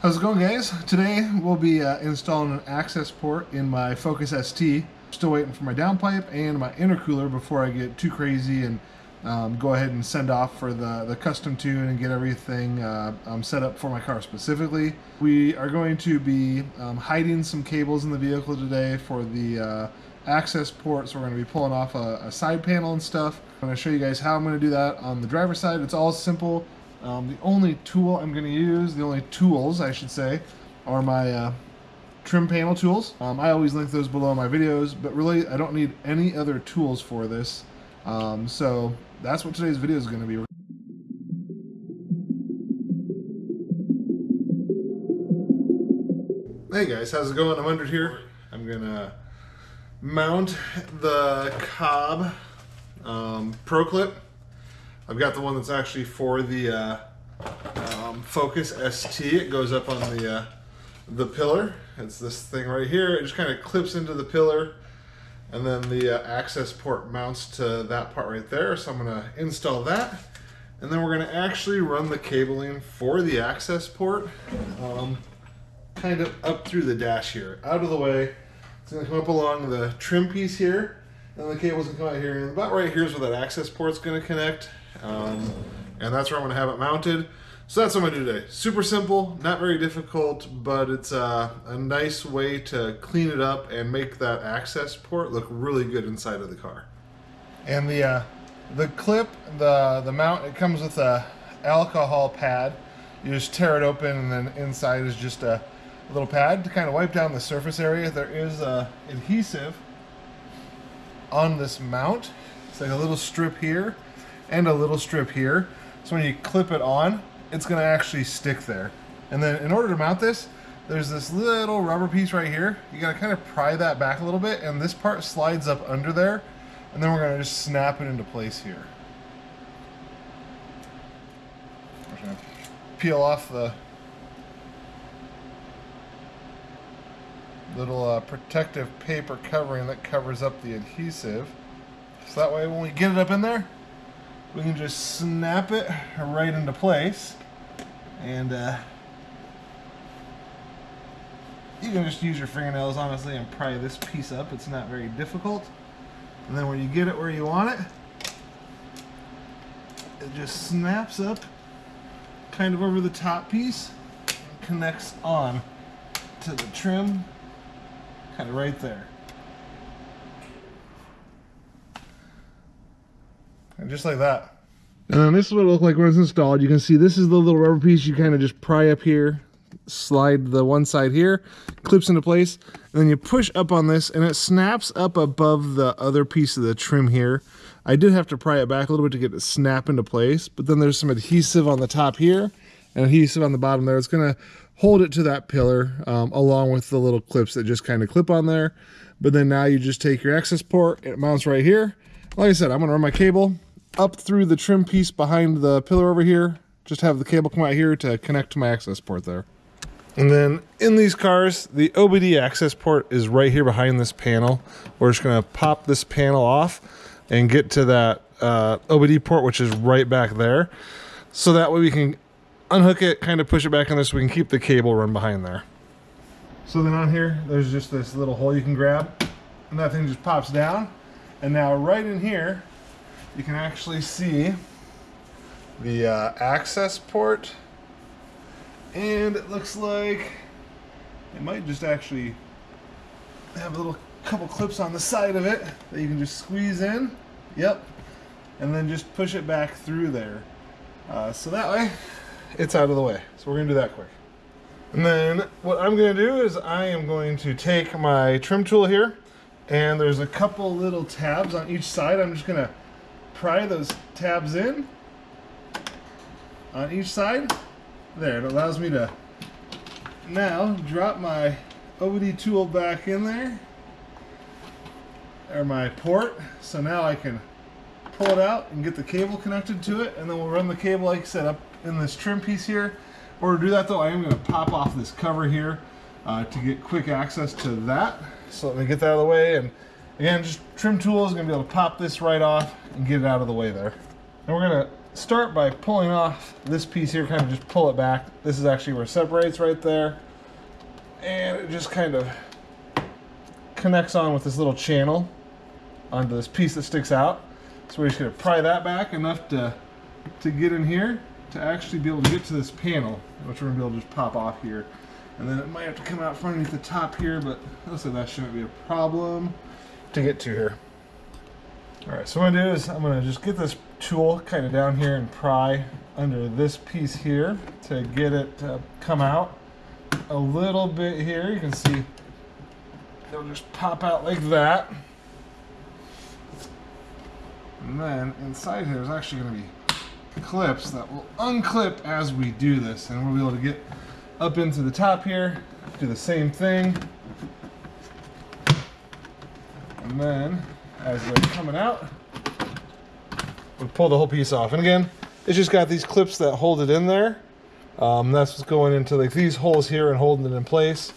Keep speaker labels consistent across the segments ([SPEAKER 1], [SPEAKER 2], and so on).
[SPEAKER 1] How's it going, guys? Today we'll be installing an access port in my Focus ST. Still waiting for my downpipe and my intercooler before I get too crazy and go ahead and send off for the custom tune and get everything set up for my car specifically. We are going to be hiding some cables in the vehicle today for the access port, so we're going to be pulling off a side panel and stuff. I'm going to show you guys how I'm going to do that on the driver's side. It's all simple. The only tool I'm going to use, the only tools I should say, are my trim panel tools. I always link those below my videos, but really I don't need any other tools for this. So that's what today's video is going to be. Hey guys, how's it going? I'm under here. I'm going to mount the Cobb Pro Clip. I've got the one that's actually for the Focus ST. It goes up on the pillar. It's this thing right here. It just kind of clips into the pillar, and then the access port mounts to that part right there. So I'm going to install that, and then we're going to actually run the cabling for the access port kind of up through the dash here, out of the way. It's going to come up along the trim piece here, and the cable's going to come out here, and about right here is where that access port's going to connect. And that's where I'm going to have it mounted. So that's what I'm going to do today. Super simple, not very difficult, but it's a nice way to clean it up and make that access port look really good inside of the car. And the clip, the mount, it comes with a alcohol pad. You just tear it open, and then inside is just a little pad to kind of wipe down the surface area. There is adhesive on this mount. It's like a little strip here and a little strip here. So when you clip it on, it's going to actually stick there. And then in order to mount this, there's this little rubber piece right here. You got to kind of pry that back a little bit, and this part slides up under there, and then we're going to just snap it into place here. I'm just going to peel off the little protective paper covering that covers up the adhesive. So that way when we get it up in there, we can just snap it right into place, and you can just use your fingernails honestly and pry this piece up. It's not very difficult. And then when you get it where you want it, it just snaps up kind of over the top piece and connects on to the trim kind of right there. And just like that. And then this is what it looks like when it's installed. You can see this is the little rubber piece. You kind of just pry up here, slide the one side here, clips into place, and then you push up on this, and it snaps up above the other piece of the trim here. I did have to pry it back a little bit to get it to snap into place, but then there's some adhesive on the top here and adhesive on the bottom there. It's going to hold it to that pillar along with the little clips that just kind of clip on there. But then now you just take your access port, it mounts right here. Like I said, I'm going to run my cable up through the trim piece behind the pillar over here. Just have the cable come out here to connect to my access port there. And then in these cars, the OBD access port is right here behind this panel. We're just going to pop this panel off and get to that OBD port, which is right back there. So that way we can unhook it, kind of push it back in there so we can keep the cable run behind there. So then on here, there's just this little hole you can grab, and that thing just pops down. And now right in here, you can actually see the access port, and it looks like it might just actually have a little couple clips on the side of it that you can just squeeze in. Yep. And then just push it back through there. So that way it's out of the way. So we're going to do that quick. And then what I'm going to do is I am going to take my trim tool here, and there's a couple little tabs on each side. I'm just going to pry those tabs in on each side. There, it allows me to now drop my OBD tool back in there, or my port. So now I can pull it out and get the cable connected to it, and then we'll run the cable, like I said, up in this trim piece here. In order to do that though, I am going to pop off this cover here to get quick access to that. So let me get that out of the way, and again, just trim tool is going to be able to pop this right off and get it out of the way there. And we're going to start by pulling off this piece here, kind of just pull it back. This is actually where it separates right there. And it just kind of connects on with this little channel onto this piece that sticks out. So we're just going to pry that back enough to get in here to actually be able to get to this panel, which we're going to be able to just pop off here. And then it might have to come out from underneath the top here, but looks like that shouldn't be a problem to get to here. Alright, so what I'm going to do is I'm going to just get this tool kind of down here and pry under this piece here to get it to come out a little bit here. You can see it'll just pop out like that. And then inside here is actually going to be clips that will unclip as we do this, and we'll be able to get up into the top here, do the same thing, and then as they're coming out, we pull the whole piece off. And again, it's just got these clips that hold it in there. That's what's going into like these holes here and holding it in place.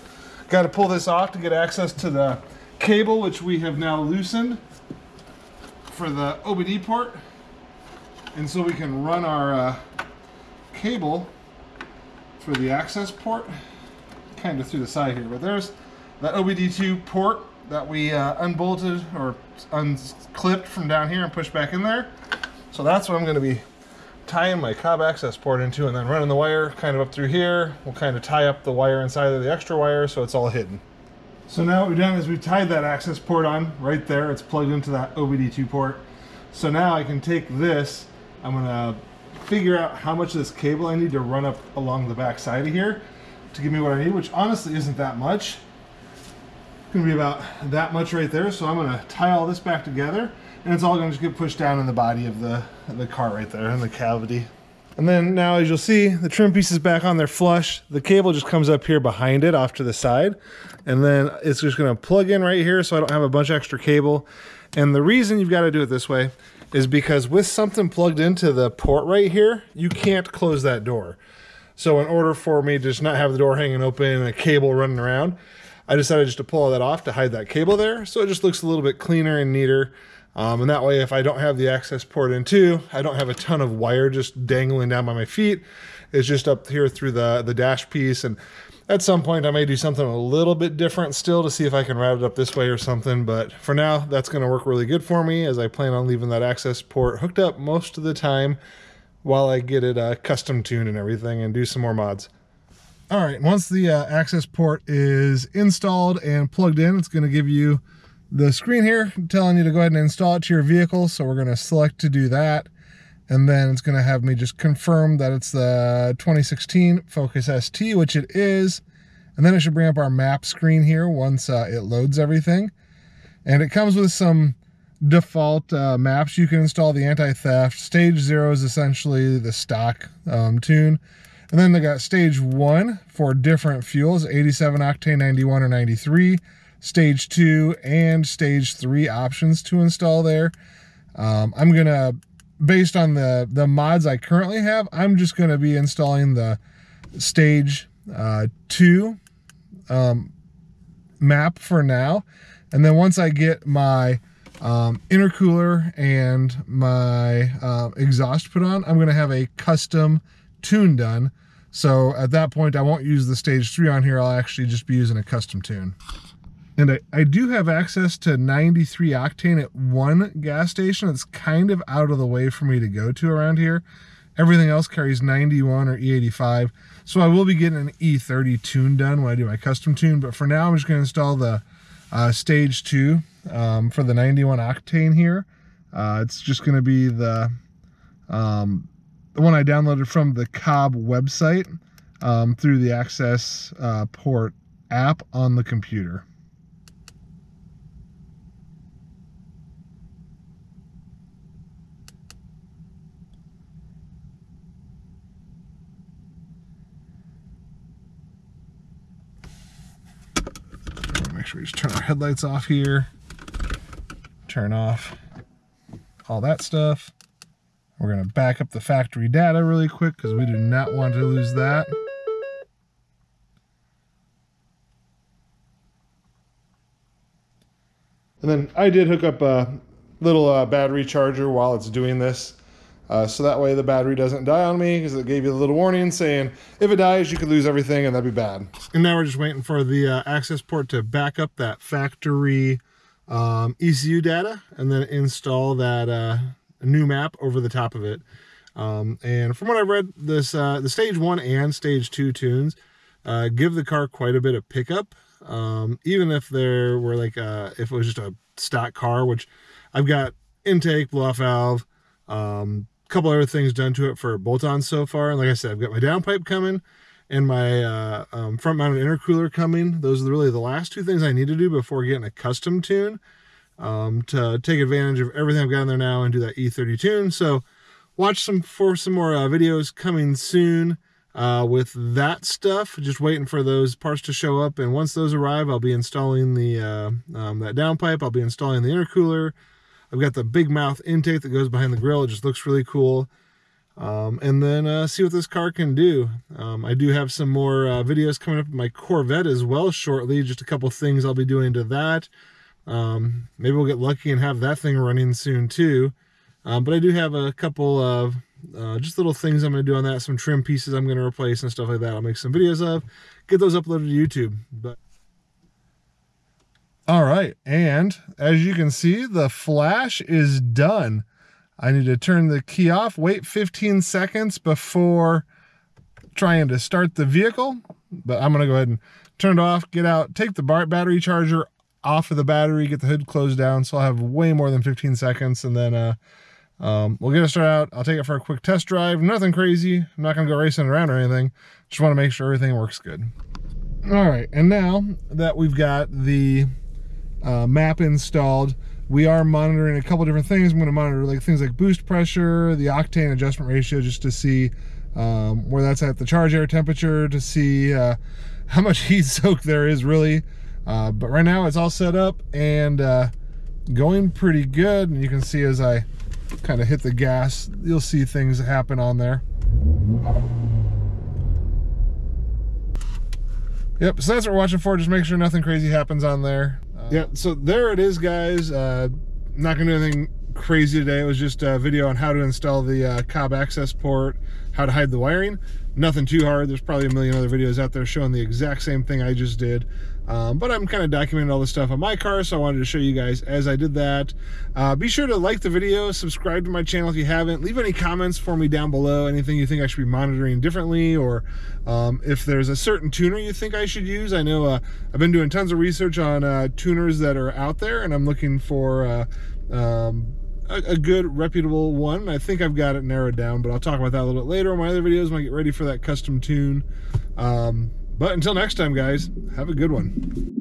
[SPEAKER 1] Got to pull this off to get access to the cable, which we have now loosened for the OBD port. And so we can run our cable for the access port kind of through the side here. But there's that OBD2 port that we unbolted or unclipped from down here and pushed back in there. So that's what I'm going to be tying my Cobb Accessport into, and then running the wire kind of up through here. We'll kind of tie up the wire inside of the extra wire so it's all hidden. So now what we've done is we've tied that access port on right there. It's plugged into that OBD2 port. So now I can take this, I'm going to figure out how much of this cable I need to run up along the back side of here to give me what I need, which honestly isn't that much. It's going to be about that much right there. So I'm going to tie all this back together, and it's all going to just get pushed down in the body of the car right there in the cavity. And then now, as you'll see, the trim piece is back on there flush. The cable just comes up here behind it off to the side, and then it's just going to plug in right here so I don't have a bunch of extra cable. And the reason you've got to do it this way is because with something plugged into the port right here, you can't close that door. So in order for me to just not have the door hanging open and a cable running around, I decided just to pull all that off to hide that cable there, so it just looks a little bit cleaner and neater. And that way, if I don't have the access port in too, I don't have a ton of wire just dangling down by my feet. It's just up here through the dash piece. And at some point, I may do something a little bit different still to see if I can route it up this way or something. But for now, that's going to work really good for me, as I plan on leaving that access port hooked up most of the time while I get it custom tuned and everything and do some more mods. All right, once the access port is installed and plugged in, it's going to give you the screen here telling you to go ahead and install it to your vehicle. So we're going to select to do that. And then it's going to have me just confirm that it's the 2016 Focus ST, which it is. And then it should bring up our map screen here once it loads everything. And it comes with some default maps. You can install the anti-theft. Stage 0 is essentially the stock tune. And then they got stage 1 for different fuels, 87 octane, 91, or 93. Stage 2 and stage 3 options to install there. I'm going to, based on the mods I currently have, I'm just going to be installing the stage 2 map for now. And then once I get my intercooler and my exhaust put on, I'm going to have a custom tune done. So at that point, I won't use the stage 3 on here. I'll actually just be using a custom tune. And I do have access to 93 octane at one gas station. It's kind of out of the way for me to go to around here. Everything else carries 91 or E85. So I will be getting an E30 tune done when I do my custom tune. But for now, I'm just going to install the stage 2 for the 91 octane here. It's just going to be the one I downloaded from the Cobb website through the Accessport app on the computer. Make sure we just turn our headlights off here, turn off all that stuff. We're going to back up the factory data really quick because we do not want to lose that. And then I did hook up a little battery charger while it's doing this. so that way the battery doesn't die on me, because it gave you a little warning saying if it dies you could lose everything and that'd be bad. And now we're just waiting for the Accessport to back up that factory ECU data and then install that new map over the top of it. And from what I've read, this the stage 1 and stage 2 tunes give the car quite a bit of pickup, even if there were like if it was just a stock car, which I've got intake, blow-off valve, couple other things done to it for bolt-ons so far. And like I said, I've got my downpipe coming and my front-mounted intercooler coming. Those are really the last two things I need to do before getting a custom tune to take advantage of everything I've got in there now and do that E30 tune. So watch for some more videos coming soon with that stuff. Just waiting for those parts to show up, and once those arrive, I'll be installing the that downpipe. I'll be installing the intercooler. I've got the big mouth intake that goes behind the grill. It just looks really cool. And then see what this car can do. I do have some more videos coming up with my Corvette as well shortly. Just a couple things I'll be doing to that. Maybe we'll get lucky and have that thing running soon too. But I do have a couple of just little things I'm going to do on that. Some trim pieces I'm going to replace and stuff like that. I'll make some videos of. Get those uploaded to YouTube. But all right, and as you can see, the flash is done. I need to turn the key off, wait 15 seconds before trying to start the vehicle. But I'm going to go ahead and turn it off, get out, take the battery charger off of the battery, get the hood closed down, so I'll have way more than 15 seconds, and then we'll get it started out. I'll take it for a quick test drive. Nothing crazy. I'm not going to go racing around or anything. Just want to make sure everything works good. All right, and now that we've got the map installed, we are monitoring a couple different things. I'm going to monitor like things like boost pressure, the octane adjustment ratio, just to see where that's at, the charge air temperature, to see how much heat soak there is really. But right now it's all set up and going pretty good. And you can see as I kind of hit the gas, you'll see things happen on there. Yep, so that's what we're watching for. Just make sure nothing crazy happens on there. Yeah, so there it is, guys. Not gonna do anything crazy today. It was just a video on how to install the Cobb Accessport, how to hide the wiring. Nothing too hard. There's probably a million other videos out there showing the exact same thing I just did. But I'm kind of documenting all this stuff on my car, so I wanted to show you guys as I did that. Be sure to like the video, subscribe to my channel if you haven't. Leave any comments for me down below, anything you think I should be monitoring differently, or if there's a certain tuner you think I should use. I know I've been doing tons of research on tuners that are out there, and I'm looking for a good, reputable one. I think I've got it narrowed down, but I'll talk about that a little bit later in my other videos when I get ready for that custom tune. But until next time, guys, have a good one.